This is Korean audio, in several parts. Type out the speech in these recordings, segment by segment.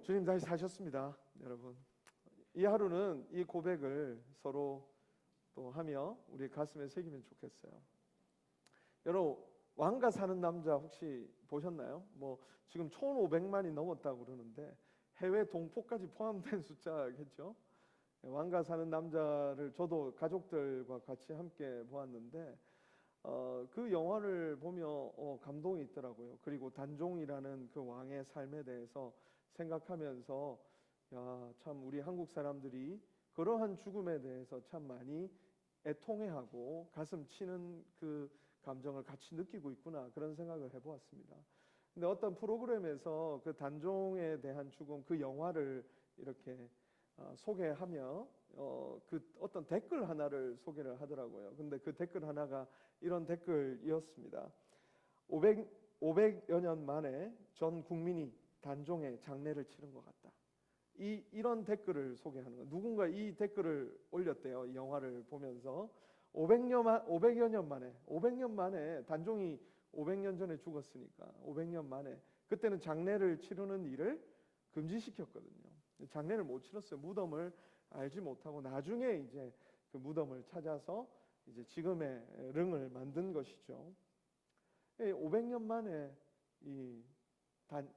주님 다시 사셨습니다, 여러분. 이 하루는 이 고백을 서로 또 하며 우리 가슴에 새기면 좋겠어요. 여러분, 왕가 사는 남자 혹시 보셨나요? 뭐 지금 1,500만이 넘었다고 그러는데 해외 동포까지 포함된 숫자겠죠. 왕가 사는 남자를 저도 가족들과 같이 함께 보았는데 그 영화를 보며 감동이 있더라고요. 그리고 단종이라는 그 왕의 삶에 대해서 생각하면서 야, 참 우리 한국 사람들이 그러한 죽음에 대해서 참 많이 애통해하고 가슴 치는 그 감정을 같이 느끼고 있구나, 그런 생각을 해보았습니다. 근데 어떤 프로그램에서 그 단종에 대한 죽음, 그 영화를 이렇게 소개하며 그 어떤 댓글 하나를 소개를 하더라고요. 근데 그 댓글 하나가 이런 댓글이었습니다. 500여 년 만에 전 국민이 단종의 장례를 치른 것 같다. 이런 댓글을 소개하는 거. 누군가 이 댓글을 올렸대요. 이 영화를 보면서 500년 만에 단종이 500년 전에 죽었으니까 500년 만에 그때는 장례를 치르는 일을 금지시켰거든요. 장례를 못 치렀어요. 무덤을 알지 못하고 나중에 이제 그 무덤을 찾아서 이제 지금의 릉을 만든 것이죠. 500년 만에 이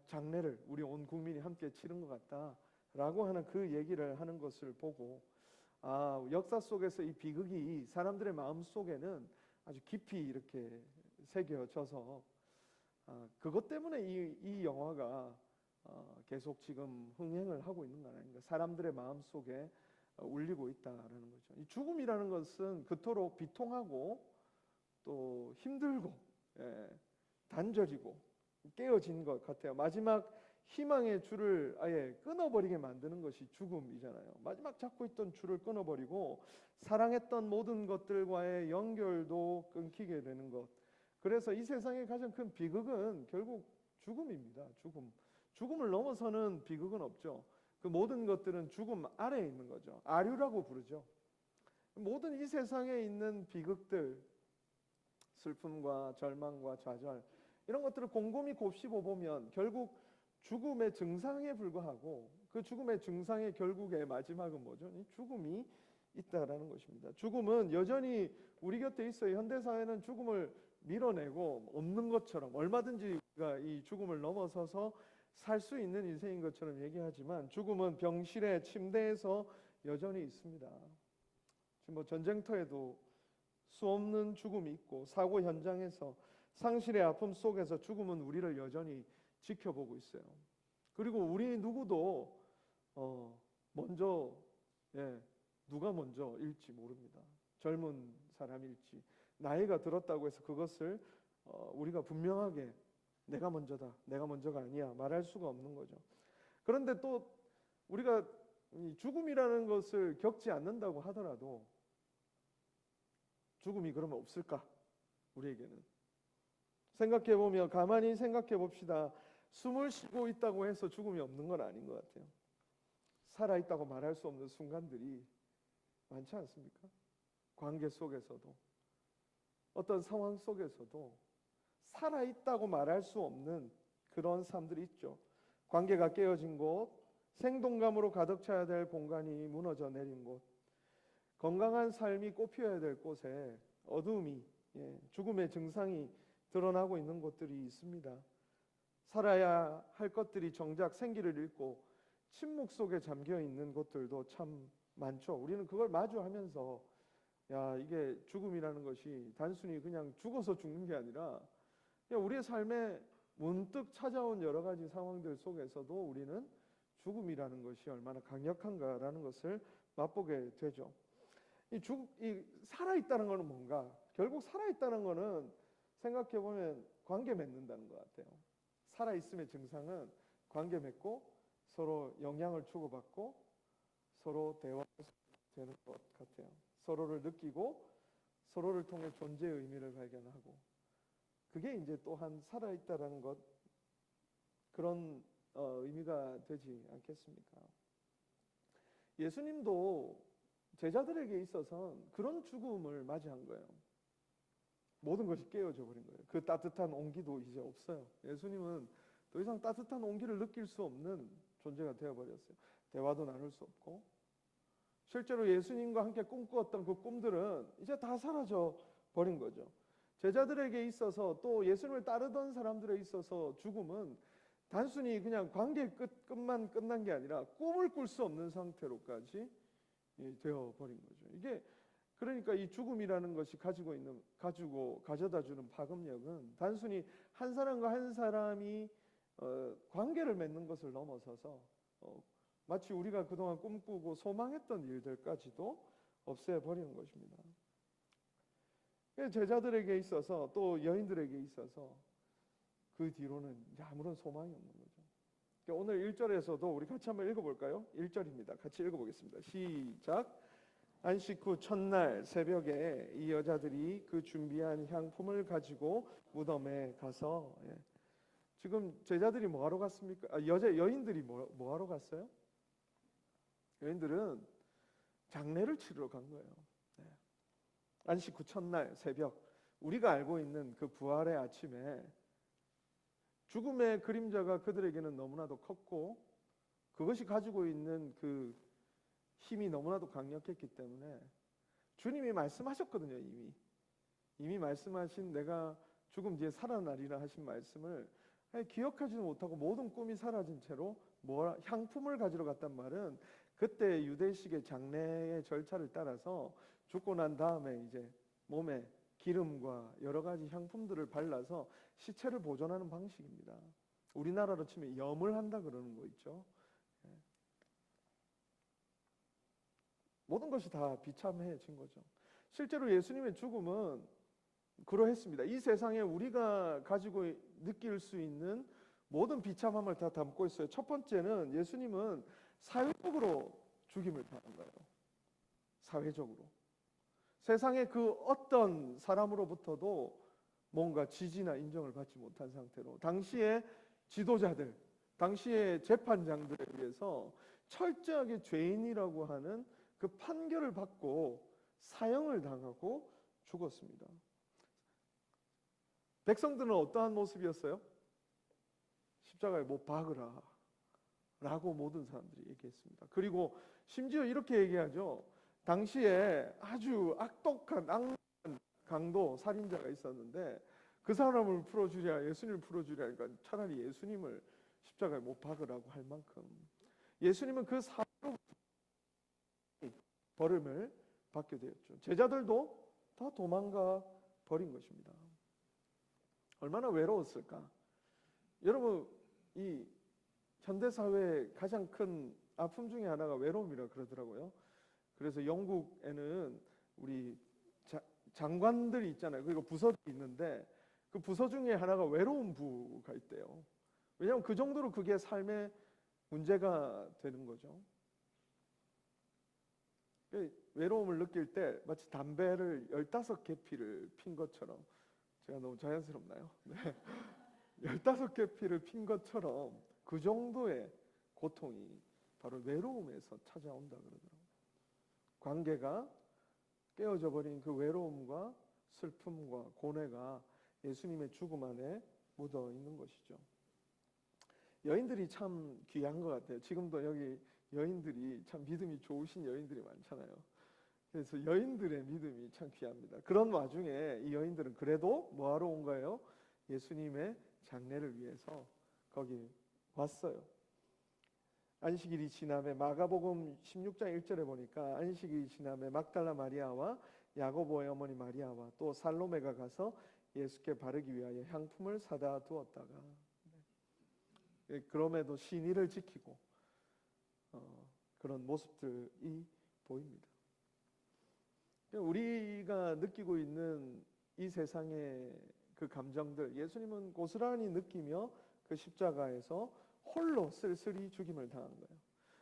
장례를 우리 온 국민이 함께 치른 것 같다라고 하는 그 얘기를 하는 것을 보고 역사 속에서 이 비극이 사람들의 마음 속에는 아주 깊이 이렇게 새겨져서 그것 때문에 이 영화가 계속 지금 흥행을 하고 있는 거 아닙니까? 사람들의 마음 속에 울리고 있다라는 거죠. 이 죽음이라는 것은 그토록 비통하고 또 힘들고 단절이고 깨어진 것 같아요. 마지막 희망의 줄을 아예 끊어버리게 만드는 것이 죽음이잖아요. 마지막 잡고 있던 줄을 끊어버리고 사랑했던 모든 것들과의 연결도 끊기게 되는 것. 그래서 이 세상의 가장 큰 비극은 결국 죽음입니다. 죽음을 넘어서는 비극은 없죠. 그 모든 것들은 죽음 아래에 있는 거죠. 아류라고 부르죠. 모든 이 세상에 있는 비극들, 슬픔과 절망과 좌절, 이런 것들을 곰곰이 곱씹어 보면 결국 죽음의 증상에 불과하고 그 죽음의 증상의 결국의 마지막은 뭐죠? 죽음이 있다라는 것입니다. 죽음은 여전히 우리 곁에 있어요. 현대 사회는 죽음을 밀어내고 없는 것처럼 얼마든지 우리가 이 죽음을 넘어서서 살 수 있는 인생인 것처럼 얘기하지만 죽음은 병실에 침대에서 여전히 있습니다. 지금 뭐 전쟁터에도 수없는 죽음이 있고 사고 현장에서 상실의 아픔 속에서 죽음은 우리를 여전히 지켜보고 있어요. 그리고 우리 누구도 먼저 누가 먼저일지 모릅니다. 젊은 사람일지 나이가 들었다고 해서 그것을 우리가 분명하게 내가 먼저다, 내가 먼저가 아니야 말할 수가 없는 거죠. 그런데 또 우리가 이 죽음이라는 것을 겪지 않는다고 하더라도 죽음이 그러면 없을까? 우리에게는 생각해보면 가만히 생각해 봅시다. 숨을 쉬고 있다고 해서 죽음이 없는 건 아닌 것 같아요. 살아있다고 말할 수 없는 순간들이 많지 않습니까? 관계 속에서도 어떤 상황 속에서도 살아있다고 말할 수 없는 그런 삶들이 있죠. 관계가 깨어진 곳, 생동감으로 가득 차야 될 공간이 무너져 내린 곳, 건강한 삶이 꽃피어야 될 곳에 어두움이, 죽음의 증상이 드러나고 있는 곳들이 있습니다. 살아야 할 것들이 정작 생기를 잃고 침묵 속에 잠겨 있는 곳들도 참 많죠. 우리는 그걸 마주하면서 이게 죽음이라는 것이 단순히 그냥 죽어서 죽는 게 아니라 우리의 삶에 문득 찾아온 여러 가지 상황들 속에서도 우리는 죽음이라는 것이 얼마나 강력한가라는 것을 맛보게 되죠. 이 살아있다는 것은 뭔가? 결국 살아있다는 것은 생각해보면 관계 맺는다는 것 같아요. 살아있음의 증상은 관계 맺고 서로 영향을 주고받고 서로 대화되는 것 같아요. 서로를 느끼고 서로를 통해 존재의 의미를 발견하고, 그게 이제 또한 살아있다라는 것, 그런 의미가 되지 않겠습니까? 예수님도 제자들에게 있어서는 그런 죽음을 맞이한 거예요. 모든 것이 깨어져 버린 거예요. 그 따뜻한 온기도 이제 없어요. 예수님은 더 이상 따뜻한 온기를 느낄 수 없는 존재가 되어버렸어요. 대화도 나눌 수 없고, 실제로 예수님과 함께 꿈꾸었던 그 꿈들은 이제 다 사라져 버린 거죠. 제자들에게 있어서 또 예수님을 따르던 사람들에 있어서 죽음은 단순히 그냥 관계 끝만 끝난 게 아니라 꿈을 꿀 수 없는 상태로까지 되어버린 거죠. 이게 그러니까 이 죽음이라는 것이 가져다 주는 파급력은 단순히 한 사람과 한 사람이 관계를 맺는 것을 넘어서서 마치 우리가 그동안 꿈꾸고 소망했던 일들까지도 없애버리는 것입니다. 제자들에게 있어서 또 여인들에게 있어서 그 뒤로는 이제 아무런 소망이 없는 거죠. 오늘 1절에서도 우리 같이 한번 읽어볼까요? 1절입니다. 같이 읽어보겠습니다. 시작. 안식 후 첫날 새벽에 이 여자들이 그 준비한 향품을 가지고 무덤에 가서 지금 제자들이 뭐하러 갔습니까? 여인들이 뭐하러 갔어요? 여인들은 장례를 치르러 간 거예요. 안식 후 첫날 새벽, 우리가 알고 있는 그 부활의 아침에 죽음의 그림자가 그들에게는 너무나도 컸고 그것이 가지고 있는 그 힘이 너무나도 강력했기 때문에 주님이 말씀하셨거든요. 이미 말씀하신 내가 죽음 뒤에 살아나리라 하신 말씀을 기억하지도 못하고 모든 꿈이 사라진 채로 향품을 가지러 갔단 말은 그때 유대식의 장례의 절차를 따라서 죽고 난 다음에 이제 몸에 기름과 여러 가지 향품들을 발라서 시체를 보존하는 방식입니다. 우리나라로 치면 염을 한다 그러는 거 있죠. 모든 것이 다 비참해진 거죠. 실제로 예수님의 죽음은 그러했습니다. 이 세상에 우리가 가지고 느낄 수 있는 모든 비참함을 다 담고 있어요. 첫 번째는 예수님은 사회적으로 죽임을 당한 거예요. 사회적으로. 세상의 그 어떤 사람으로부터도 뭔가 지지나 인정을 받지 못한 상태로 당시의 지도자들, 당시의 재판장들에 의해서 철저하게 죄인이라고 하는 그 판결을 받고 사형을 당하고 죽었습니다. 백성들은 어떠한 모습이었어요? 십자가에 못 박으라 라고 모든 사람들이 얘기했습니다. 그리고 심지어 이렇게 얘기하죠. 당시에 아주 악독한 악한 강도 살인자가 있었는데 그 사람을 풀어주랴 예수님을 풀어주랴 하니까 차라리 예수님을 십자가에 못 박으라고 할 만큼 예수님은 그 사로부터 벌음을 받게 되었죠. 제자들도 다 도망가 버린 것입니다. 얼마나 외로웠을까? 여러분, 이 현대사회의 가장 큰 아픔 중에 하나가 외로움이라 그러더라고요. 그래서 영국에는 우리 장관들이 있잖아요. 그리고 부서들이 있는데 그 부서 중에 하나가 외로움 부가 있대요. 왜냐하면 그 정도로 그게 삶의 문제가 되는 거죠. 외로움을 느낄 때 마치 담배를 15개 피를 핀 것처럼, 제가 너무 자연스럽나요? 네. 15개 피를 핀 것처럼 그 정도의 고통이 바로 외로움에서 찾아온다 그러더라고요. 관계가 깨어져 버린 그 외로움과 슬픔과 고뇌가 예수님의 죽음 안에 묻어 있는 것이죠. 여인들이 참 귀한 것 같아요. 지금도 여기 여인들이 참 믿음이 좋으신 여인들이 많잖아요. 그래서 여인들의 믿음이 참 귀합니다. 그런 와중에 이 여인들은 그래도 뭐하러 온 거예요? 예수님의 장례를 위해서 거기 왔어요. 안식일이 지남에 마가복음 16장 1절에 보니까 안식일이 지남에 막달라 마리아와 야고보의 어머니 마리아와 또 살로메가 가서 예수께 바르기 위하여 향품을 사다 두었다가 그럼에도 신의를 지키고 그런 모습들이 보입니다. 우리가 느끼고 있는 이 세상의 그 감정들 예수님은 고스란히 느끼며 그 십자가에서 홀로 쓸쓸히 죽임을 당한 거예요.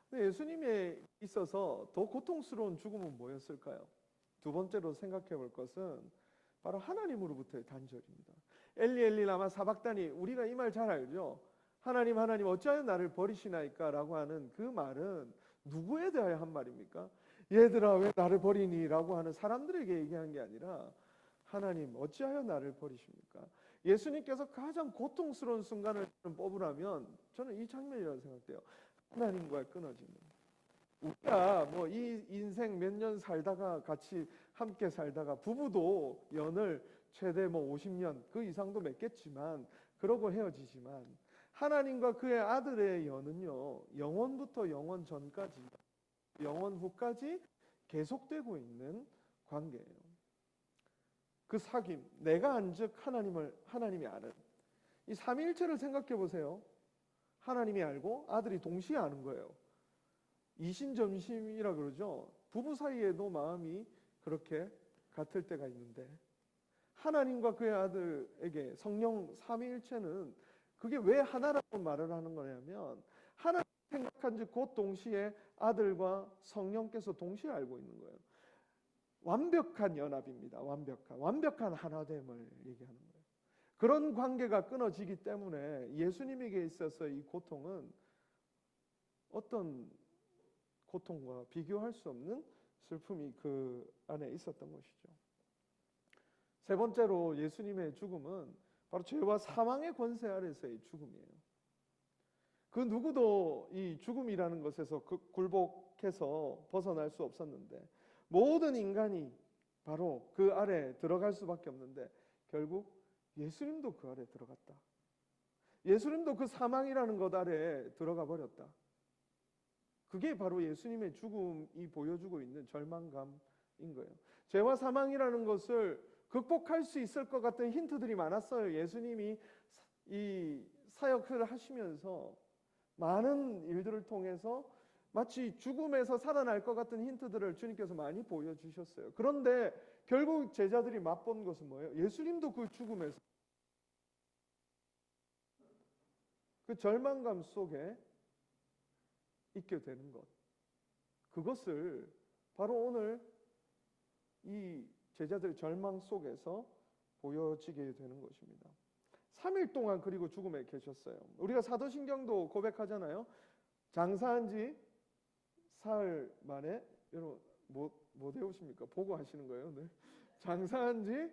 근데 예수님에 있어서 더 고통스러운 죽음은 뭐였을까요? 두 번째로 생각해 볼 것은 바로 하나님으로부터의 단절입니다. 엘리 엘리 라마 사박다니, 우리가 이 말 잘 알죠? 하나님 하나님 어찌하여 나를 버리시나이까 라고 하는 그 말은 누구에 대하여 한 말입니까? 얘들아 왜 나를 버리니? 라고 하는 사람들에게 얘기한 게 아니라 하나님 어찌하여 나를 버리십니까? 예수님께서 가장 고통스러운 순간을 뽑으라면 저는 이 장면이라고 생각돼요. 하나님과의 끊어지는. 우리가 뭐 이 인생 몇 년 살다가 같이 함께 살다가 부부도 연을 최대 뭐 50년 그 이상도 맺겠지만 그러고 헤어지지만 하나님과 그의 아들의 연은요, 영원부터 영원 전까지 영원 후까지 계속되고 있는 관계예요. 그 사귐, 내가 안즉 하나님이 아는 이 삼위일체를 생각해 보세요. 하나님이 알고 아들이 동시에 아는 거예요. 이신점심이라 그러죠. 부부 사이에도 마음이 그렇게 같을 때가 있는데 하나님과 그의 아들에게 성령 삼위일체는 그게 왜 하나라고 말을 하는 거냐면 하나님 생각한즉 곧 동시에 아들과 성령께서 동시에 알고 있는 거예요. 완벽한 연합입니다. 완벽한 하나됨을 얘기하는 거예요. 그런 관계가 끊어지기 때문에 예수님에게 있어서 이 고통은 어떤 고통과 비교할 수 없는 슬픔이 그 안에 있었던 것이죠. 세 번째로 예수님의 죽음은 바로 죄와 사망의 권세 아래서의 죽음이에요. 그 누구도 이 죽음이라는 것에서 굴복해서 벗어날 수 없었는데 모든 인간이 바로 그 아래 들어갈 수밖에 없는데 결국 예수님도 그 아래 들어갔다. 예수님도 그 사망이라는 것 아래 들어가 버렸다. 그게 바로 예수님의 죽음이 보여주고 있는 절망감인 거예요. 죄와 사망이라는 것을 극복할 수 있을 것 같은 힌트들이 많았어요. 예수님이 이 사역을 하시면서 많은 일들을 통해서 마치 죽음에서 살아날 것 같은 힌트들을 주님께서 많이 보여주셨어요. 그런데 결국 제자들이 맛본 것은 뭐예요? 예수님도 그 죽음에서 그 절망감 속에 있게 되는 것. 그것을 바로 오늘 이 제자들의 절망 속에서 보여지게 되는 것입니다. 3일 동안 그리고 죽음에 계셨어요. 우리가 사도신경도 고백하잖아요. 장사한 지 사흘 만에, 여러분 뭐 배우십니까? 보고 하시는 거예요. 네. 장사한 지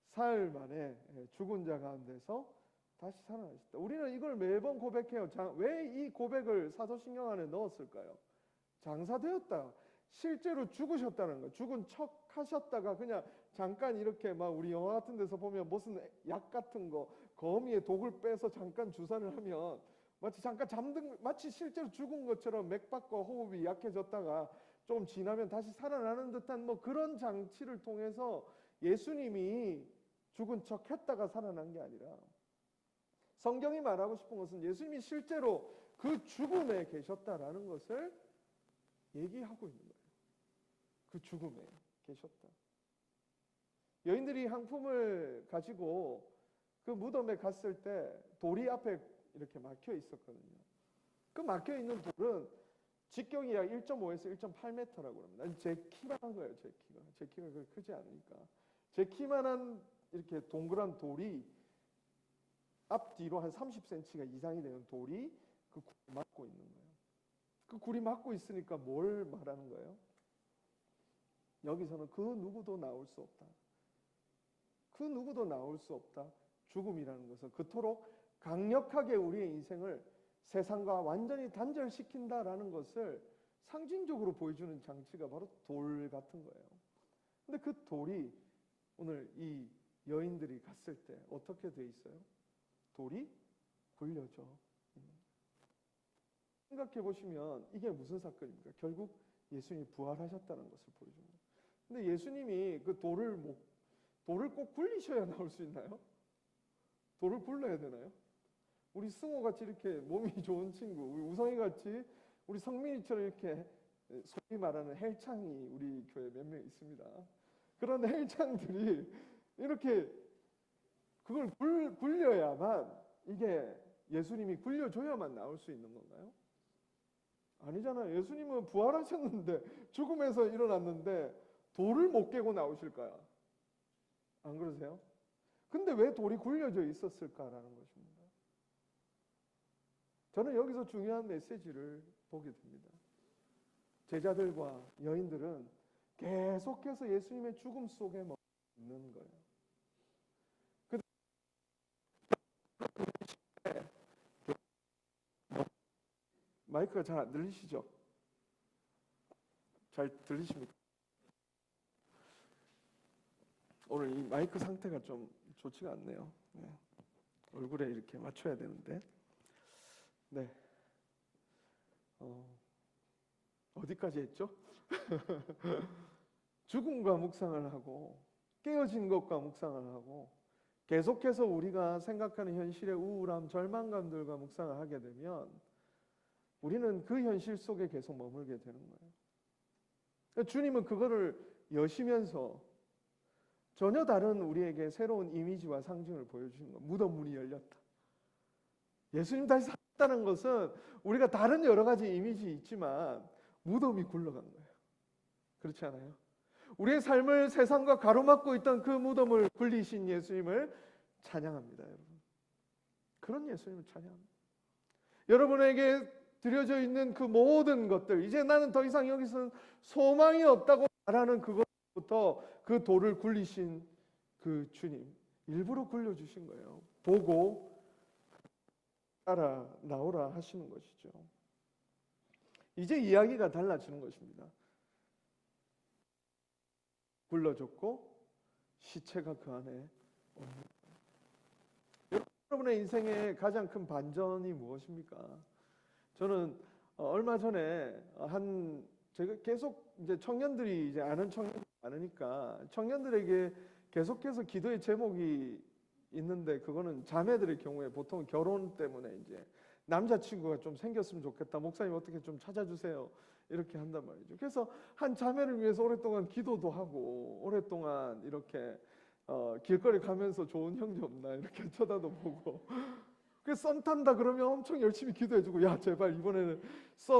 사흘 만에 죽은 자 가운데서 다시 살아나셨다. 우리는 이걸 매번 고백해요. 왜 이 고백을 사도신경 안에 넣었을까요? 장사되었다. 실제로 죽으셨다는 거. 죽은 척 하셨다가 그냥 잠깐 이렇게 막 우리 영화 같은 데서 보면 무슨 약 같은 거 거미에 독을 빼서 잠깐 주사를 하면 마치 잠깐 잠든 마치 실제로 죽은 것처럼 맥박과 호흡이 약해졌다가 좀 지나면 다시 살아나는 듯한 뭐 그런 장치를 통해서 예수님이 죽은 척 했다가 살아난 게 아니라 성경이 말하고 싶은 것은 예수님이 실제로 그 죽음에 계셨다라는 것을 얘기하고 있는 거예요. 그 죽음에 계셨다. 여인들이 향품을 가지고 그 무덤에 갔을 때 돌이 앞에 이렇게 막혀 있었거든요. 그 막혀 있는 돌은 직경이 약 1.5에서 1.8m라고 합니다. 제 키만한 거예요. 제 키가 그렇게 크지 않으니까. 제 키만한 이렇게 동그란 돌이 앞뒤로 한 30cm가 이상이 되는 돌이 그 굴이 막고 있는 거예요. 그 굴이 막고 있으니까 뭘 말하는 거예요? 여기서는 그 누구도 나올 수 없다. 그 누구도 나올 수 없다. 죽음이라는 것은 그토록 강력하게 우리의 인생을 세상과 완전히 단절시킨다라는 것을 상징적으로 보여주는 장치가 바로 돌 같은 거예요. 근데 그 돌이 오늘 이 여인들이 갔을 때 어떻게 돼 있어요? 돌이 굴려져 있는 거예요. 생각해 보시면 이게 무슨 사건입니까? 결국 예수님이 부활하셨다는 것을 보여주는 거예요. 근데 예수님이 그 돌을 꼭 굴리셔야 나올 수 있나요? 돌을 굴려야 되나요? 우리 승호같이 이렇게 몸이 좋은 친구, 우리 우성이같이 우리 성민이처럼 이렇게 소위 말하는 헬창이 우리 교회 몇 명 있습니다. 그런 헬창들이 이렇게 그걸 굴려야만 이게 예수님이 굴려줘야만 나올 수 있는 건가요? 아니잖아요. 예수님은 부활하셨는데 죽음에서 일어났는데 돌을 못 깨고 나오실까요? 안 그러세요? 근데 왜 돌이 굴려져 있었을까라는 것입니다. 저는 여기서 중요한 메시지를 보게 됩니다. 제자들과 여인들은 계속해서 예수님의 죽음 속에 머무는 거예요. 마이크가 잘 안 들리시죠? 잘 들리십니까? 오늘 이 마이크 상태가 좀 좋지가 않네요. 네. 얼굴에 이렇게 맞춰야 되는데. 네. 어디까지 했죠? 죽음과 묵상을 하고 깨어진 것과 묵상을 하고 계속해서 우리가 생각하는 현실의 우울함, 절망감들과 묵상을 하게 되면 우리는 그 현실 속에 계속 머물게 되는 거예요. 주님은 그거를 여시면서 전혀 다른 우리에게 새로운 이미지와 상징을 보여주신 거예요. 무덤 문이 열렸다. 예수님 다시 살았다는 것은 우리가 다른 여러 가지 이미지 있지만 무덤이 굴러간 거예요. 그렇지 않아요? 우리의 삶을 세상과 가로막고 있던 그 무덤을 굴리신 예수님을 찬양합니다, 여러분. 그런 예수님을 찬양합니다. 여러분에게 드려져 있는 그 모든 것들, 이제 나는 더 이상 여기서는 소망이 없다고 말하는 그것부터 그 돌을 굴리신 그 주님, 일부러 굴려주신 거예요. 보고 따라 나오라 하시는 것이죠. 이제 이야기가 달라지는 것입니다. 굴러줬고 시체가 그 안에 옵니다. 여러분의 인생의 가장 큰 반전이 무엇입니까? 저는 얼마 전에 제가 계속 이제 청년들이 이제 아는 청년들이 많으니까 청년들에게 계속해서 기도의 제목이 있는데 그거는 자매들의 경우에 보통 결혼 때문에 이제 남자친구가 좀 생겼으면 좋겠다. 목사님 어떻게 좀 찾아주세요. 이렇게 한단 말이죠. 그래서 한 자매를 위해서 오랫동안 기도도 하고 오랫동안 이렇게 길거리 가면서 좋은 형제 없나 이렇게 쳐다도 보고 그래서 썸 탄다 그러면 엄청 열심히 기도해주고 야 제발 이번에는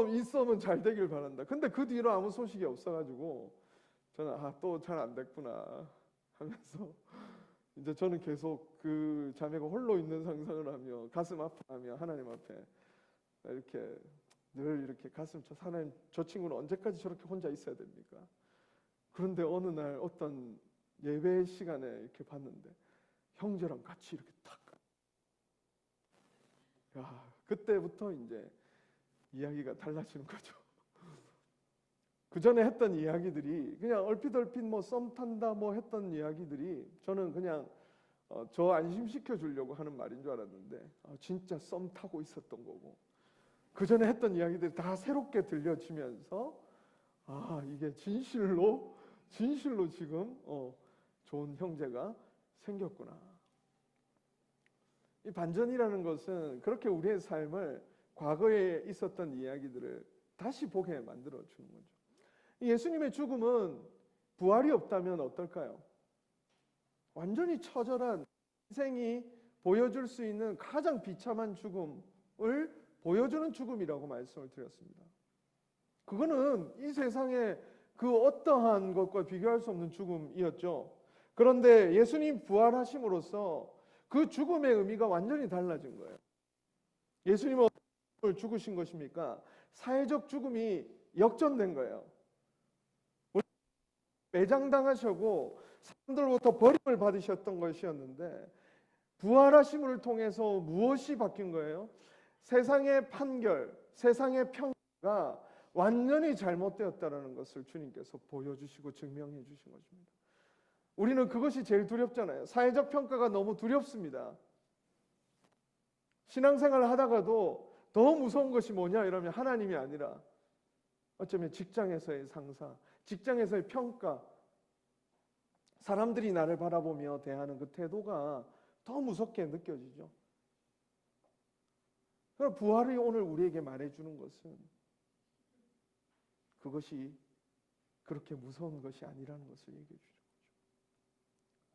이 썸은 잘 되길 바란다. 근데 그 뒤로 아무 소식이 없어가지고 저는 또 잘 안 됐구나 하면서 이제 저는 계속 그 자매가 홀로 있는 상상을 하며 가슴 아파하며 하나님 앞에 이렇게 늘 이렇게 가슴 쳐 하나님 저 친구는 언제까지 저렇게 혼자 있어야 됩니까? 그런데 어느 날 어떤 예배 시간에 이렇게 봤는데 형제랑 같이 이렇게 탁. 야, 그때부터 이제 이야기가 달라지는 거죠. 그 전에 했던 이야기들이 그냥 얼핏 뭐 썸 탄다 뭐 했던 이야기들이 저는 그냥 저 안심시켜 주려고 하는 말인 줄 알았는데 진짜 썸 타고 있었던 거고 그 전에 했던 이야기들이 다 새롭게 들려지면서 이게 진실로 지금 좋은 형제가 생겼구나. 이 반전이라는 것은 그렇게 우리의 삶을 과거에 있었던 이야기들을 다시 보게 만들어 주는 거죠. 예수님의 죽음은 부활이 없다면 어떨까요? 완전히 처절한 인생이 보여줄 수 있는 가장 비참한 죽음을 보여주는 죽음이라고 말씀을 드렸습니다. 그거는 이 세상의 그 어떠한 것과 비교할 수 없는 죽음이었죠. 그런데 예수님 부활하심으로써 그 죽음의 의미가 완전히 달라진 거예요. 예수님은 어떻게 죽으신 것입니까? 사회적 죽음이 역전된 거예요. 매장당하시고 사람들로부터 버림을 받으셨던 것이었는데 부활하심을 통해서 무엇이 바뀐 거예요? 세상의 판결, 세상의 평가가 완전히 잘못되었다는 것을 주님께서 보여주시고 증명해 주신 것입니다. 우리는 그것이 제일 두렵잖아요. 사회적 평가가 너무 두렵습니다. 신앙생활을 하다가도 더 무서운 것이 뭐냐 이러면 하나님이 아니라 어쩌면 직장에서의 상사, 직장에서의 평가, 사람들이 나를 바라보며 대하는 그 태도가 더 무섭게 느껴지죠. 그럼 부활이 오늘 우리에게 말해주는 것은 그것이 그렇게 무서운 것이 아니라는 것을 얘기해 주죠.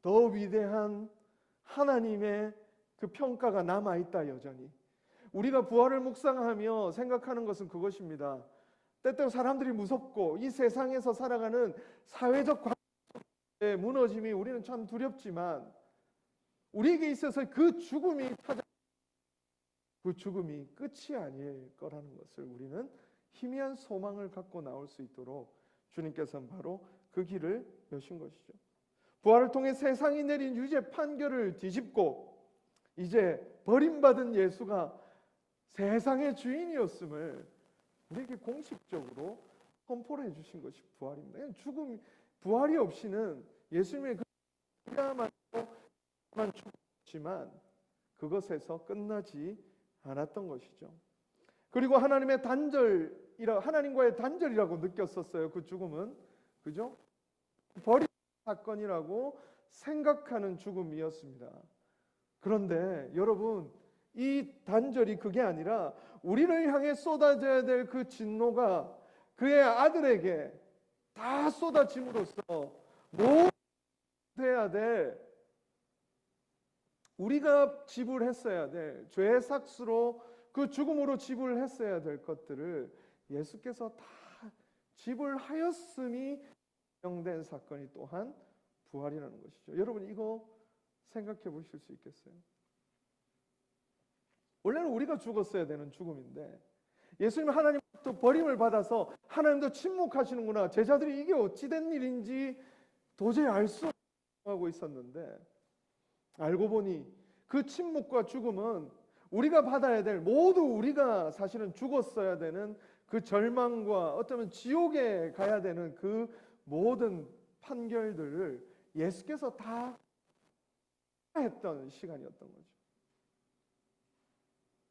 더 위대한 하나님의 그 평가가 남아있다 여전히. 우리가 부활을 묵상하며 생각하는 것은 그것입니다. 때때로 사람들이 무섭고 이 세상에서 살아가는 사회적 관계의 무너짐이 우리는 참 두렵지만 우리에게 있어서 그 죽음이 그 죽음이 끝이 아닐 거라는 것을 우리는 희미한 소망을 갖고 나올 수 있도록 주님께서는 바로 그 길을 여신 것이죠. 부활을 통해 세상이 내린 유죄 판결을 뒤집고 이제 버림받은 예수가 세상의 주인이었음을 우리에게 공식적으로 선포를 해주신 것이 부활입니다. 부활이 없이는 예수님의 그야말로 죽지만 그것에서 끝나지 않았던 것이죠. 그리고 하나님과의 단절이라고 느꼈었어요. 그 죽음은, 그죠? 버림 사건이라고 생각하는 죽음이었습니다. 그런데 여러분, 이 단절이 그게 아니라 우리를 향해 쏟아져야 될 그 진노가 그의 아들에게 다 쏟아짐으로써 모두 해야 될, 우리가 지불했어야 될 죄의 삭스로 그 죽음으로 지불했어야 될 것들을 예수께서 다 지불하였음이 증명된 사건이 또한 부활이라는 것이죠. 여러분, 이거 생각해 보실 수 있겠어요? 원래는 우리가 죽었어야 되는 죽음인데 예수님 하나님부터 버림을 받아서 하나님도 침묵하시는구나, 제자들이 이게 어찌된 일인지 도저히 알 수 없게 하고 있었는데, 알고 보니 그 침묵과 죽음은 우리가 받아야 될, 모두 우리가 사실은 죽었어야 되는 그 절망과 어쩌면 지옥에 가야 되는 그 모든 판결들을 예수께서 다 했던 시간이었던 거죠.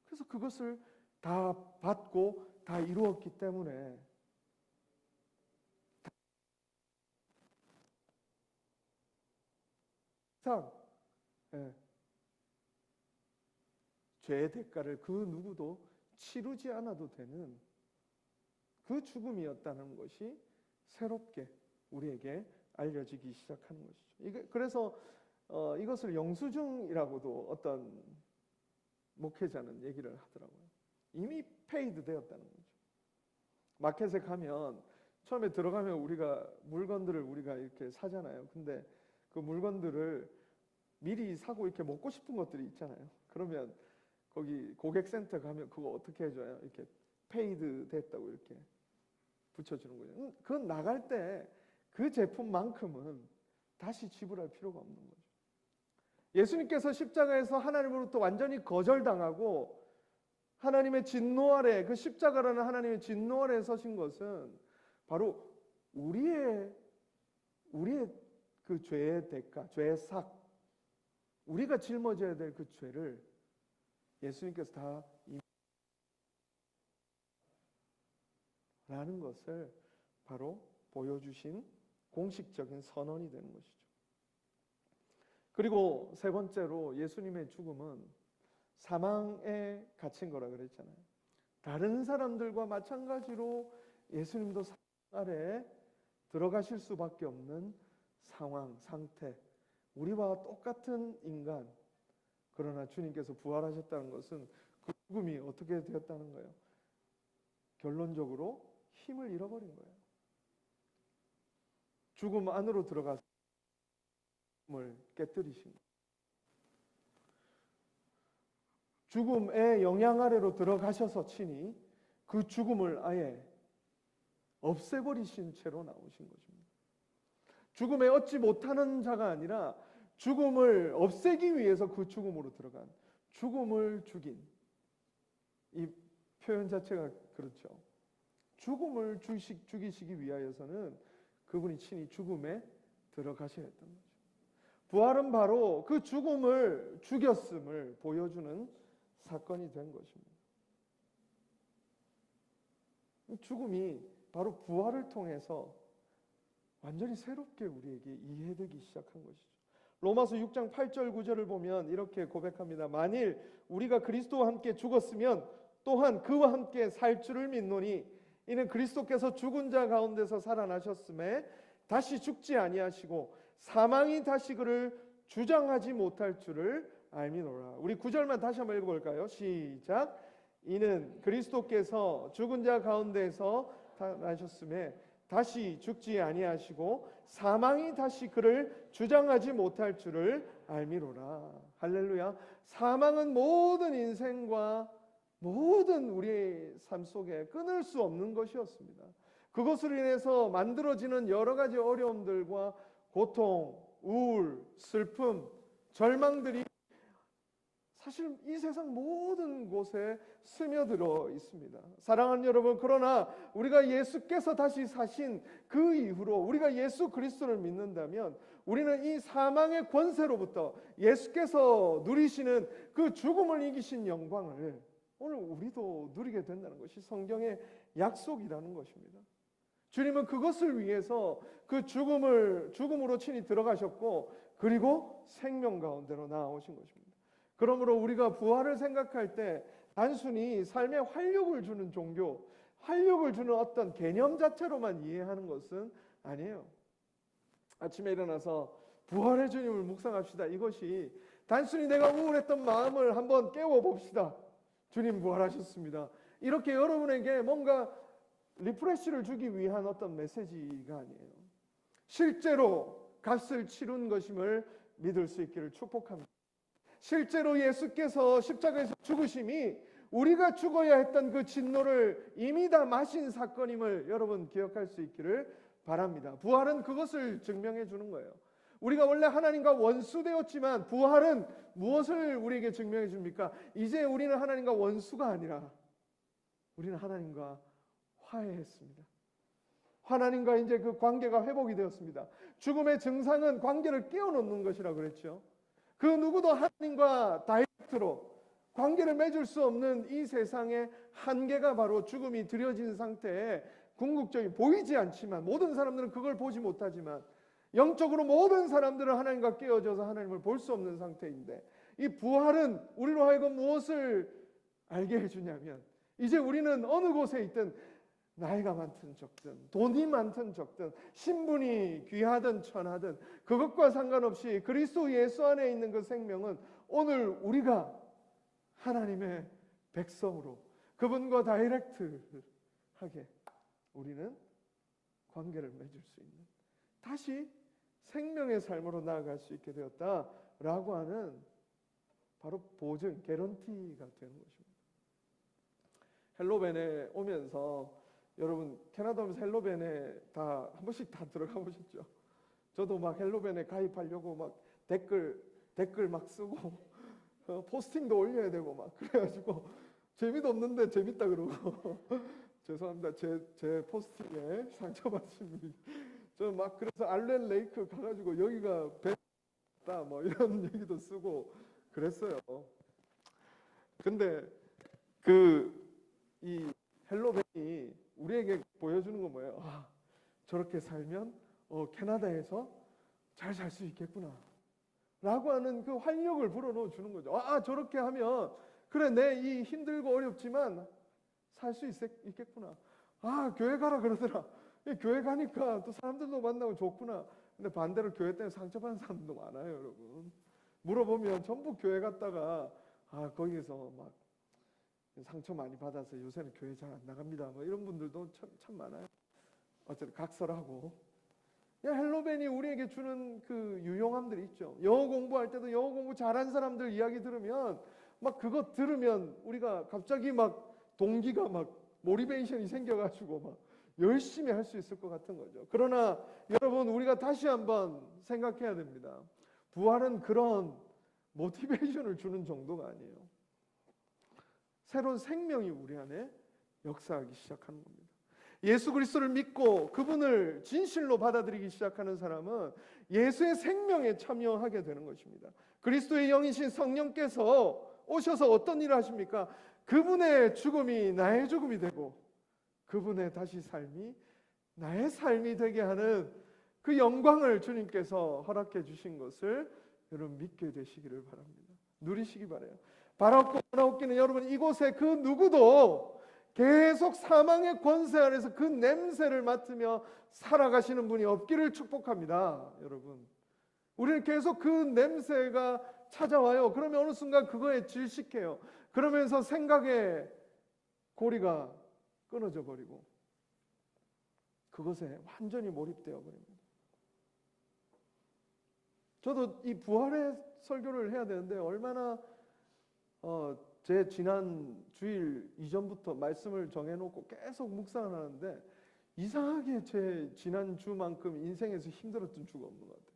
그래서 그것을 다 받고 다 이루었기 때문에 죄의 대가를 그 누구도 치르지 않아도 되는 그 죽음이었다는 것이 새롭게 우리에게 알려지기 시작하는 것이죠. 그래서 이것을 영수증이라고도 어떤 목회자는 얘기를 하더라고요. 이미 페이드 되었다는 거죠. 마켓에 가면 처음에 들어가면 우리가 물건들을 우리가 이렇게 사잖아요. 근데 그 물건들을 미리 사고 이렇게 먹고 싶은 것들이 있잖아요. 그러면 거기 고객센터 가면 그거 어떻게 해줘요? 이렇게 페이드 됐다고 이렇게 붙여주는 거예요. 그건 나갈 때 그 제품만큼은 다시 지불할 필요가 없는 거죠. 예수님께서 십자가에서 하나님으로부터 완전히 거절당하고 하나님의 진노 아래, 그 십자가라는 하나님의 진노 아래 서신 것은 바로 우리의 그 죄의 대가, 죄의 삭, 우리가 짊어져야 될 그 죄를 예수님께서 다 라는 것을 바로 보여주신 공식적인 선언이 되는 것이죠. 그리고 세 번째로 예수님의 죽음은 사망에 갇힌 거라 그랬잖아요. 다른 사람들과 마찬가지로 예수님도 사망 아래에 들어가실 수밖에 없는 상황, 상태, 우리와 똑같은 인간. 그러나 주님께서 부활하셨다는 것은 그 죽음이 어떻게 되었다는 거예요? 결론적으로 힘을 잃어버린 거예요. 죽음 안으로 들어가서 죽음을 깨뜨리신 거예요. 죽음의 영향 아래로 들어가셔서 친히 그 죽음을 아예 없애버리신 채로 나오신 것입니다. 죽음에 얻지 못하는 자가 아니라 죽음을 없애기 위해서 그 죽음으로 들어간, 죽음을 죽인, 이 표현 자체가 그렇죠. 죽음을 죽이시기 위하여서는 그분이 친히 죽음에 들어가셔야 했던 거죠. 부활은 바로 그 죽음을 죽였음을 보여주는 사건이 된 것입니다. 죽음이 바로 부활을 통해서 완전히 새롭게 우리에게 이해되기 시작한 것이죠. 로마서 6장 8절 9절을 보면 이렇게 고백합니다. 만일 우리가 그리스도와 함께 죽었으면 또한 그와 함께 살 줄을 믿노니 이는 그리스도께서 죽은 자 가운데서 살아나셨음에 다시 죽지 아니하시고 사망이 다시 그를 주장하지 못할 줄을 알미노라. 우리 9절만 다시 한번 읽어볼까요? 시작. 이는 그리스도께서 죽은 자 가운데서 살아나셨음에 다시 죽지 아니하시고 사망이 다시 그를 주장하지 못할 줄을 알미로라. 할렐루야. 사망은 모든 인생과 모든 우리의 삶 속에 끊을 수 없는 것이었습니다. 그것으로 인해서 만들어지는 여러 가지 어려움들과 고통, 우울, 슬픔, 절망들이 사실 이 세상 모든 곳에 스며들어 있습니다. 사랑하는 여러분, 그러나 우리가 예수께서 다시 사신 그 이후로 우리가 예수 그리스도를 믿는다면 우리는 이 사망의 권세로부터 예수께서 누리시는 그 죽음을 이기신 영광을 오늘 우리도 누리게 된다는 것이 성경의 약속이라는 것입니다. 주님은 그것을 위해서 그 죽음으로 친히 들어가셨고 그리고 생명 가운데로 나아오신 것입니다. 그러므로 우리가 부활을 생각할 때 단순히 삶에 활력을 주는 종교, 활력을 주는 어떤 개념 자체로만 이해하는 것은 아니에요. 아침에 일어나서 부활의 주님을 묵상합시다. 이것이 단순히 내가 우울했던 마음을 한번 깨워봅시다. 주님 부활하셨습니다. 이렇게 여러분에게 뭔가 리프레시를 주기 위한 어떤 메시지가 아니에요. 실제로 값을 치룬 것임을 믿을 수 있기를 축복합니다. 실제로 예수께서 십자가에서 죽으심이 우리가 죽어야 했던 그 진노를 이미 다 마신 사건임을 여러분 기억할 수 있기를 바랍니다. 부활은 그것을 증명해 주는 거예요. 우리가 원래 하나님과 원수되었지만 부활은 무엇을 우리에게 증명해 줍니까? 이제 우리는 하나님과 원수가 아니라 우리는 하나님과 화해했습니다. 하나님과 이제 그 관계가 회복이 되었습니다. 죽음의 증상은 관계를 깨어놓는 것이라고 그랬죠. 그 누구도 하나님과 다이렉트로 관계를 맺을 수 없는 이 세상의 한계가 바로 죽음이 들여진 상태에 궁극적인 보이지 않지만 모든 사람들은 그걸 보지 못하지만 영적으로 모든 사람들은 하나님과 깨어져서 하나님을 볼 수 없는 상태인데 이 부활은 우리로 하여금 무엇을 알게 해주냐면 이제 우리는 어느 곳에 있든 나이가 많든 적든 돈이 많든 적든 신분이 귀하든 천하든 그것과 상관없이 그리스도 예수 안에 있는 그 생명은 오늘 우리가 하나님의 백성으로 그분과 다이렉트하게 우리는 관계를 맺을 수 있는 다시 생명의 삶으로 나아갈 수 있게 되었다라고 하는 바로 보증, 개런티가 되는 것입니다. 헬로벤에 오면서 여러분 캐나다 오면서 헬로벤에 다 한 번씩 다 들어가 보셨죠? 저도 막 헬로벤에 가입하려고 막 댓글 막 쓰고 포스팅도 올려야 되고 막 그래가지고 재미도 없는데 재밌다 그러고 죄송합니다. 제 포스팅에 상처받으신 분이 저는 막 그래서 알렌 레이크 가가지고 여기가 배다 뭐 이런 얘기도 쓰고 그랬어요. 근데 이 헬로벤이 우리에게 보여주는 건 뭐예요? 아, 저렇게 살면 캐나다에서 잘 살 수 있겠구나 라고 하는 그 활력을 불어넣어 주는 거죠. 저렇게 하면 그래 내 이 힘들고 어렵지만 살 수 있겠구나. 교회 가라 그러더라. 교회 가니까 또 사람들도 만나고 좋구나. 근데 반대로 교회 때문에 상처받는 사람도 많아요, 여러분. 물어보면 전부 교회 갔다가 거기서 막 상처 많이 받아서 요새는 교회 잘 안 나갑니다. 뭐 이런 분들도 참 많아요. 어쨌든 각설하고. 헬로벤이 우리에게 주는 그 유용함들이 있죠. 영어 공부할 때도 영어 공부 잘한 사람들 이야기 들으면 막 그거 들으면 우리가 갑자기 막 동기가 막 모티베이션이 생겨가지고 막 열심히 할 수 있을 것 같은 거죠. 그러나 여러분 우리가 다시 한번 생각해야 됩니다. 부활은 그런 모티베이션을 주는 정도가 아니에요. 새로운 생명이 우리 안에 역사하기 시작하는 겁니다. 예수 그리스도를 믿고 그분을 진실로 받아들이기 시작하는 사람은 예수의 생명에 참여하게 되는 것입니다. 그리스도의 영이신 성령께서 오셔서 어떤 일을 하십니까? 그분의 죽음이 나의 죽음이 되고 그분의 다시 삶이 나의 삶이 되게 하는 그 영광을 주님께서 허락해 주신 것을 여러분 믿게 되시기를 바랍니다. 누리시기 바라요. 바라옵고 원하옵기는 여러분 이곳에 그 누구도 계속 사망의 권세 아래서 그 냄새를 맡으며 살아가시는 분이 없기를 축복합니다. 여러분 우리는 계속 그 냄새가 찾아와요. 그러면 어느 순간 그거에 질식해요. 그러면서 생각의 고리가 끊어져 버리고 그것에 완전히 몰입되어 버립니다. 저도 이 부활의 설교를 해야 되는데 얼마나 제 지난 주일 이전부터 말씀을 정해놓고 계속 묵상을 하는데 이상하게 제 지난 주만큼 인생에서 힘들었던 주가 없는 것 같아요.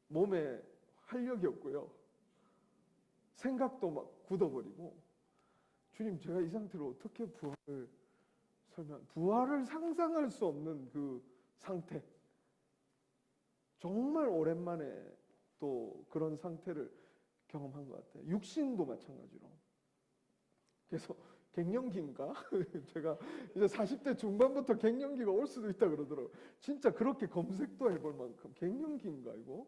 몸에 활력이 없고요. 생각도 막 굳어버리고, 주님 제가 이 상태로 어떻게 부활을 상상할 수 없는 그 상태, 정말 오랜만에 또 그런 상태를 경험한 것 같아요. 육신도 마찬가지로. 그래서 갱년기인가? 제가 이제 40대 중반부터 갱년기가 올 수도 있다 그러더라고요. 진짜 그렇게 검색도 해볼 만큼 갱년기인가 이거?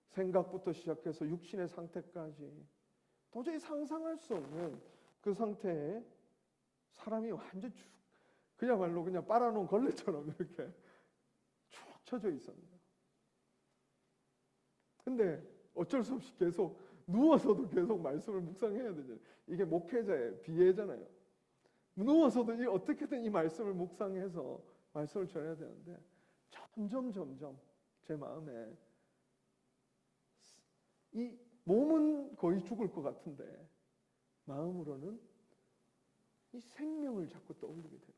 생각부터 시작해서 육신의 상태까지 도저히 상상할 수 없는 그 상태에 사람이 완전 그야말로 그냥 빨아놓은 걸레처럼 이렇게 축 처져 있었네요. 근데 어쩔 수 없이 계속 누워서도 계속 말씀을 묵상해야 되잖아요. 이게 목회자의 비애잖아요. 누워서도 어떻게든 이 말씀을 묵상해서 말씀을 전해야 되는데 점점 제 마음에 이 몸은 거의 죽을 것 같은데 마음으로는 이 생명을 자꾸 떠올리게 돼요.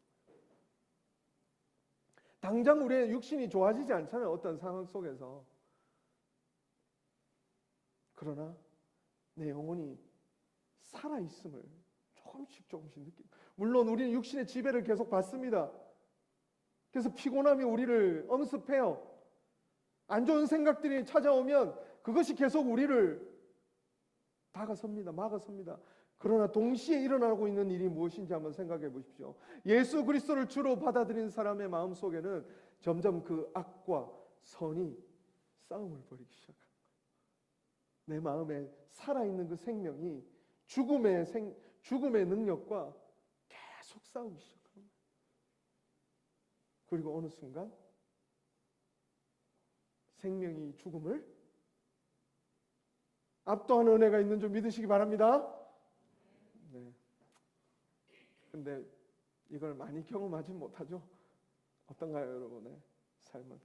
당장 우리의 육신이 좋아지지 않잖아요. 어떤 상황 속에서. 그러나 내 영혼이 살아있음을 조금씩 느낍니다. 물론 우리는 육신의 지배를 계속 받습니다. 그래서 피곤함이 우리를 엄습해요. 안 좋은 생각들이 찾아오면 그것이 계속 우리를 막아섭니다. 그러나 동시에 일어나고 있는 일이 무엇인지 한번 생각해 보십시오. 예수 그리스도를 주로 받아들인 사람의 마음속에는 점점 그 악과 선이 싸움을 벌이기 시작합니다. 내 마음에 살아있는 그 생명이 죽음의 능력과 계속 싸우기 시작합니다. 그리고 어느 순간 생명이 죽음을 압도하는 은혜가 있는 줄 믿으시기 바랍니다. 네. 근데 이걸 많이 경험하지 못하죠. 어떤가요, 여러분의 삶은?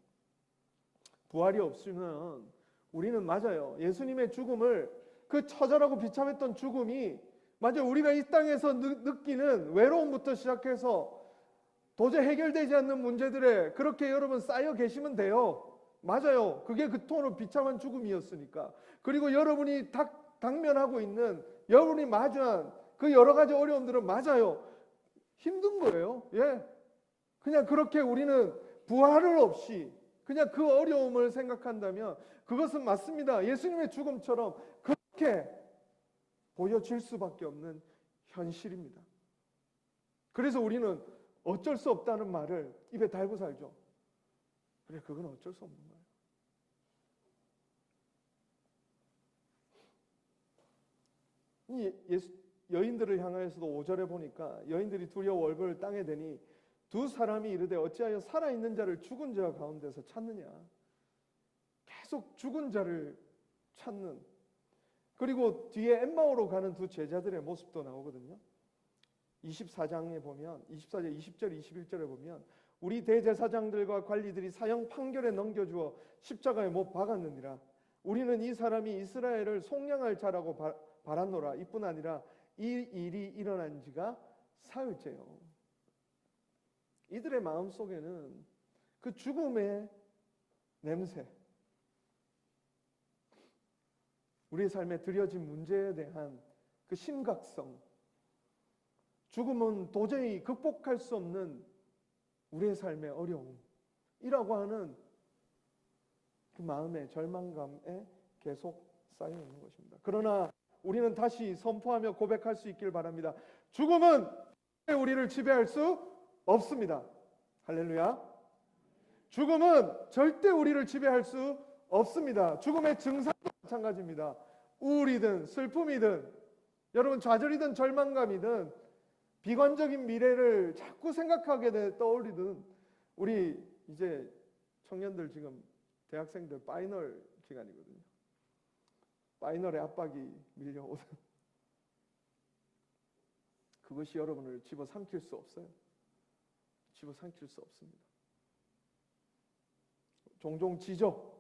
부활이 없으면 우리는 맞아요. 예수님의 죽음을 그 처절하고 비참했던 죽음이 맞아요. 우리가 이 땅에서 느끼는 외로움부터 시작해서 도저히 해결되지 않는 문제들에 그렇게 여러분 쌓여 계시면 돼요. 맞아요. 그게 그토록 비참한 죽음이었으니까. 그리고 여러분이 당면하고 있는 여러분이 마주한 그 여러 가지 어려움들은 맞아요. 힘든 거예요. 예. 그냥 그렇게 우리는 부활을 없이 그냥 그 어려움을 생각한다면 그것은 맞습니다. 예수님의 죽음처럼 그렇게 보여질 수밖에 없는 현실입니다. 그래서 우리는 어쩔 수 없다는 말을 입에 달고 살죠. 그래, 그건 어쩔 수 없는 거예요. 여인들을 향하여서도 5절에 보니까 여인들이 두려워 얼굴을 땅에 대니 두 사람이 이르되 어찌하여 살아있는 자를 죽은 자 가운데서 찾느냐. 계속 죽은 자를 찾는. 그리고 뒤에 엠마오로 가는 두 제자들의 모습도 나오거든요. 24장에 보면 24절, 20절, 21절에 보면 우리 대제사장들과 관리들이 사형 판결에 넘겨주어 십자가에 못 박았느니라. 우리는 이 사람이 이스라엘을 속량할 자라고 바랐노라. 이뿐 아니라 이 일이 일어난 지가 사흘째요. 이들의 마음속에는 그 죽음의 냄새, 우리의 삶에 들여진 문제에 대한 그 심각성, 죽음은 도저히 극복할 수 없는 우리의 삶의 어려움이라고 하는 그 마음의 절망감에 계속 쌓여 있는 것입니다. 그러나 우리는 다시 선포하며 고백할 수 있길 바랍니다. 죽음은 우리를 지배할 수 없습니다. 할렐루야. 죽음은 절대 우리를 지배할 수 없습니다. 죽음의 증상도 마찬가지입니다. 우울이든 슬픔이든 여러분 좌절이든 절망감이든 비관적인 미래를 자꾸 생각하게 떠올리든 우리 이제 청년들 지금 대학생들 파이널 기간이거든요. 파이널의 압박이 밀려오는 그것이 여러분을 집어삼킬 수 없어요. 집어삼킬 수 없습니다. 종종 지죠.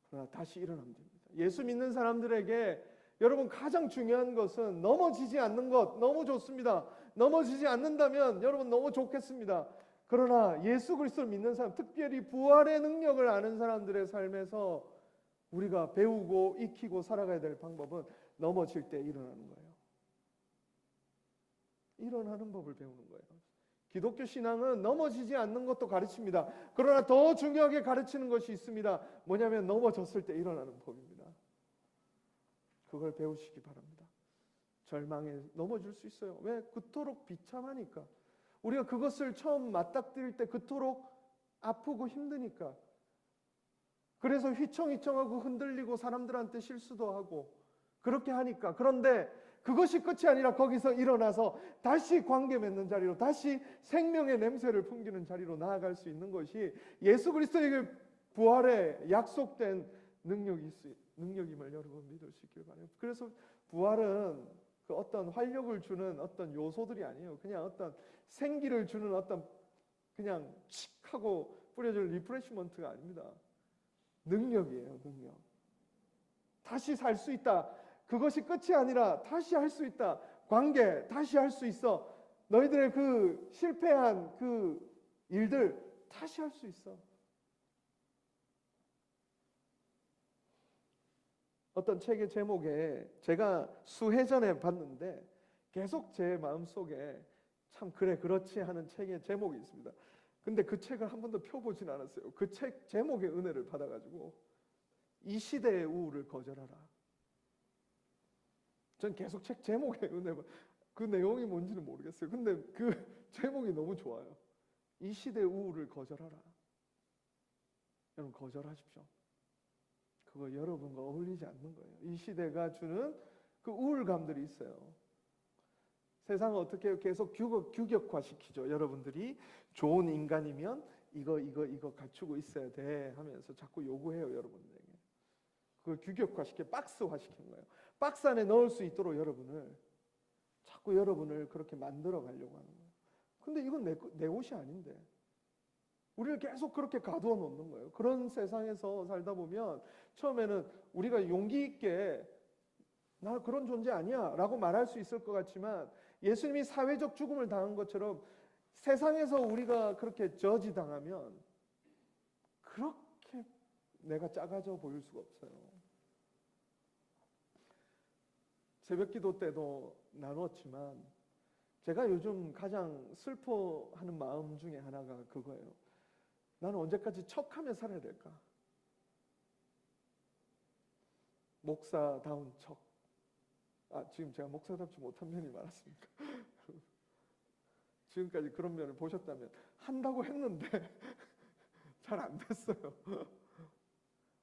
그러나 다시 일어나면 됩니다. 예수 믿는 사람들에게 여러분 가장 중요한 것은 넘어지지 않는 것. 너무 좋습니다. 넘어지지 않는다면 여러분 너무 좋겠습니다. 그러나 예수 그리스도를 믿는 사람, 특별히 부활의 능력을 아는 사람들의 삶에서 우리가 배우고 익히고 살아가야 될 방법은 넘어질 때 일어나는 거예요. 일어나는 법을 배우는 거예요. 기독교 신앙은 넘어지지 않는 것도 가르칩니다. 그러나 더 중요하게 가르치는 것이 있습니다. 뭐냐면 넘어졌을 때 일어나는 법입니다. 그걸 배우시기 바랍니다. 절망에 넘어질 수 있어요. 왜? 그토록 비참하니까. 우리가 그것을 처음 맞닥뜨릴 때 그토록 아프고 힘드니까. 그래서 휘청휘청하고 흔들리고 사람들한테 실수도 하고 그렇게 하니까. 그런데 그것이 끝이 아니라 거기서 일어나서 다시 관계 맺는 자리로, 다시 생명의 냄새를 풍기는 자리로 나아갈 수 있는 것이 예수 그리스도에게 부활에 약속된 능력임을 여러분 믿을 수 있길 바라요. 그래서 부활은 그 어떤 활력을 주는 어떤 요소들이 아니에요. 그냥 어떤 생기를 주는 어떤 그냥 칙 하고 뿌려줄 리프레시먼트가 아닙니다. 능력이에요. 능력. 다시 살 수 있다. 그것이 끝이 아니라 다시 할 수 있다. 관계 다시 할 수 있어. 너희들의 그 실패한 그 일들 다시 할 수 있어. 어떤 책의 제목에 제가 수해 전에 봤는데 계속 제 마음속에 참 그래 그렇지 하는 책의 제목이 있습니다. 근데 그 책을 한 번도 펴보진 않았어요. 그 책 제목의 은혜를 받아가지고 이 시대의 우울을 거절하라. 전 계속 책 제목의 은혜, 그 내용이 뭔지는 모르겠어요. 근데 그 제목이 너무 좋아요. 이 시대의 우울을 거절하라. 여러분 거절하십시오. 그거 여러분과 어울리지 않는 거예요. 이 시대가 주는 그 우울감들이 있어요. 세상을 어떻게 계속 규격화시키죠. 여러분들이 좋은 인간이면 이거 갖추고 있어야 돼 하면서 자꾸 요구해요. 여러분들에게. 그걸 규격화시켜 박스화시킨 거예요. 박스 안에 넣을 수 있도록 자꾸 여러분을 그렇게 만들어 가려고 하는 거예요. 근데 이건 내 옷이 아닌데 우리를 계속 그렇게 가두어 놓는 거예요. 그런 세상에서 살다 보면 처음에는 우리가 용기 있게 나 그런 존재 아니야 라고 말할 수 있을 것 같지만 예수님이 사회적 죽음을 당한 것처럼 세상에서 우리가 그렇게 저지당하면 그렇게 내가 작아져 보일 수가 없어요. 새벽기도 때도 나눴지만 제가 요즘 가장 슬퍼하는 마음 중에 하나가 그거예요. 나는 언제까지 척하며 살아야 될까? 목사다운 척. 지금 제가 목사답지 못한 면이 많았습니까? 지금까지 그런 면을 보셨다면 한다고 했는데 잘 안 됐어요.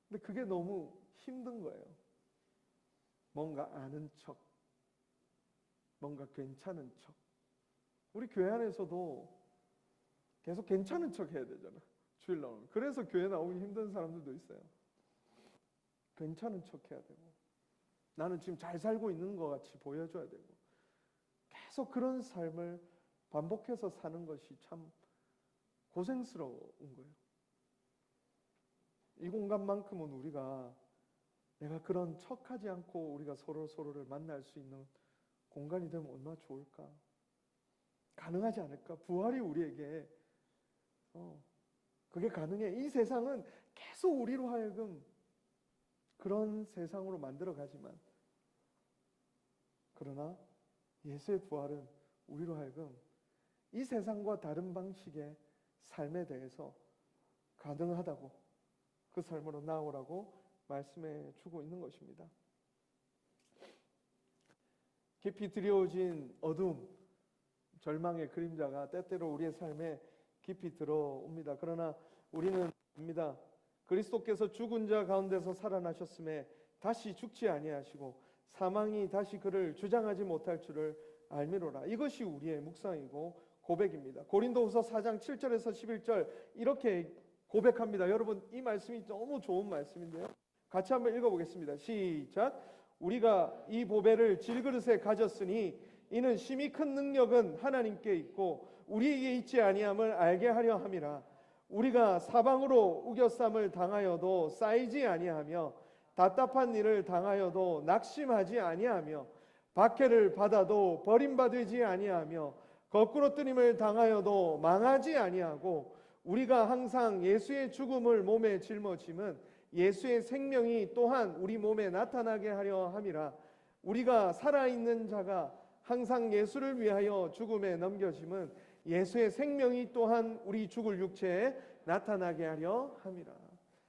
근데 그게 너무 힘든 거예요. 뭔가 아는 척, 뭔가 괜찮은 척. 우리 교회 안에서도 계속 괜찮은 척 해야 되잖아. 주일 나오면. 그래서 교회 나오기 힘든 사람들도 있어요. 괜찮은 척 해야 되고 나는 지금 잘 살고 있는 것 같이 보여줘야 되고 계속 그런 삶을 반복해서 사는 것이 참 고생스러운 거예요. 이 공간만큼은 우리가 내가 그런 척하지 않고 우리가 서로를 만날 수 있는 공간이 되면 얼마나 좋을까? 가능하지 않을까? 부활이 우리에게 그게 가능해. 이 세상은 계속 우리로 하여금 그런 세상으로 만들어 가지만 그러나 예수의 부활은 우리로 하여금 이 세상과 다른 방식의 삶에 대해서 가능하다고 그 삶으로 나오라고 말씀해 주고 있는 것입니다. 깊이 들여오진 어둠, 절망의 그림자가 때때로 우리의 삶에 깊이 들어옵니다. 그러나 우리는 압니다. 그리스도께서 죽은 자 가운데서 살아나셨음에 다시 죽지 아니하시고 사망이 다시 그를 주장하지 못할 줄을 알미로라. 이것이 우리의 묵상이고 고백입니다. 고린도후서 4장 7절에서 11절 이렇게 고백합니다. 여러분 이 말씀이 너무 좋은 말씀인데요. 같이 한번 읽어보겠습니다. 시작. 우리가 이 보배를 질그릇에 가졌으니 이는 심히 큰 능력은 하나님께 있고 우리에게 있지 아니함을 알게 하려 함이라. 우리가 사방으로 우겨쌈을 당하여도 쌓이지 아니하며 답답한 일을 당하여도 낙심하지 아니하며 박해를 받아도 버림받지 아니하며 거꾸로 뜨림을 당하여도 망하지 아니하고 우리가 항상 예수의 죽음을 몸에 짊어짐은 예수의 생명이 또한 우리 몸에 나타나게 하려 함이라. 우리가 살아있는 자가 항상 예수를 위하여 죽음에 넘겨짐은 예수의 생명이 또한 우리 죽을 육체에 나타나게 하려 함이라.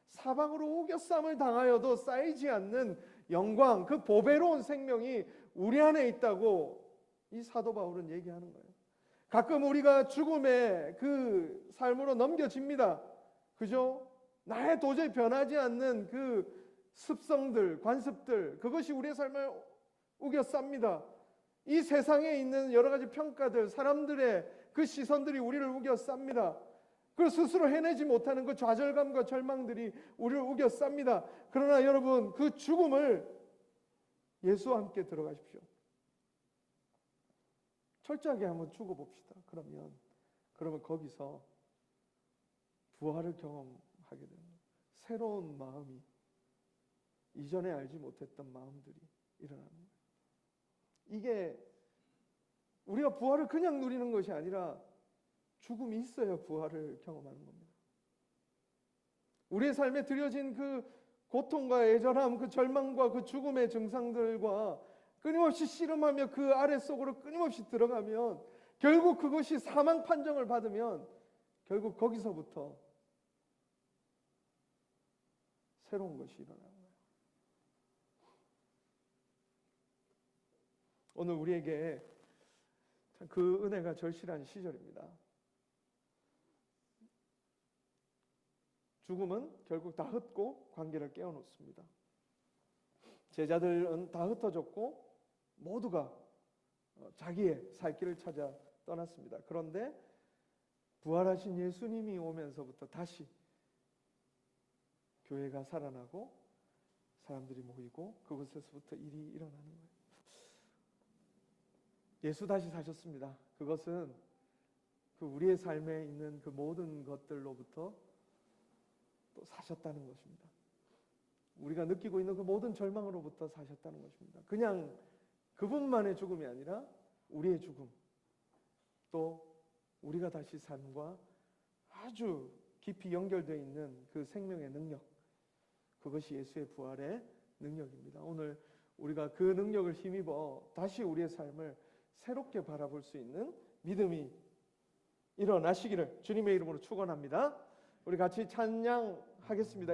사방으로 우겨쌈을 당하여도 쌓이지 않는 영광, 그 보배로운 생명이 우리 안에 있다고 이 사도 바울은 얘기하는 거예요. 가끔 우리가 죽음의 그 삶으로 넘겨집니다. 그죠? 나의 도저히 변하지 않는 그 습성들, 관습들, 그것이 우리의 삶을 우겨쌉니다. 이 세상에 있는 여러 가지 평가들, 사람들의 그 시선들이 우리를 우겨쌉니다. 그리고 스스로 해내지 못하는 그 좌절감과 절망들이 우리를 우겨쌉니다. 그러나 여러분, 그 죽음을 예수와 함께 들어가십시오. 철저하게 한번 죽어봅시다. 그러면 거기서 부활을 경험하게 됩니다. 새로운 마음이, 이전에 알지 못했던 마음들이 일어나는 거예요. 이게 우리가 부활을 그냥 누리는 것이 아니라 죽음이 있어야 부활을 경험하는 겁니다. 우리의 삶에 들여진 그 고통과 애절함, 그 절망과 그 죽음의 증상들과 끊임없이 씨름하며 그 아랫속으로 끊임없이 들어가면 결국 그것이 사망 판정을 받으면 결국 거기서부터 새로운 것이 일어나는 거예요. 오늘 우리에게 그 은혜가 절실한 시절입니다. 죽음은 결국 다 흩고 관계를 깨어놓습니다. 제자들은 다 흩어졌고 모두가 자기의 살 길을 찾아 떠났습니다. 그런데 부활하신 예수님이 오면서부터 다시 교회가 살아나고 사람들이 모이고 그곳에서부터 일이 일어나는 거예요. 예수 다시 사셨습니다. 그것은 그 우리의 삶에 있는 그 모든 것들로부터 또 사셨다는 것입니다. 우리가 느끼고 있는 그 모든 절망으로부터 사셨다는 것입니다. 그냥 그분만의 죽음이 아니라 우리의 죽음, 또 우리가 다시 삶과 아주 깊이 연결되어 있는 그 생명의 능력, 그것이 예수의 부활의 능력입니다. 오늘 우리가 그 능력을 힘입어 다시 우리의 삶을 새롭게 바라볼 수 있는 믿음이 일어나시기를 주님의 이름으로 축원합니다. 우리 같이 찬양하겠습니다.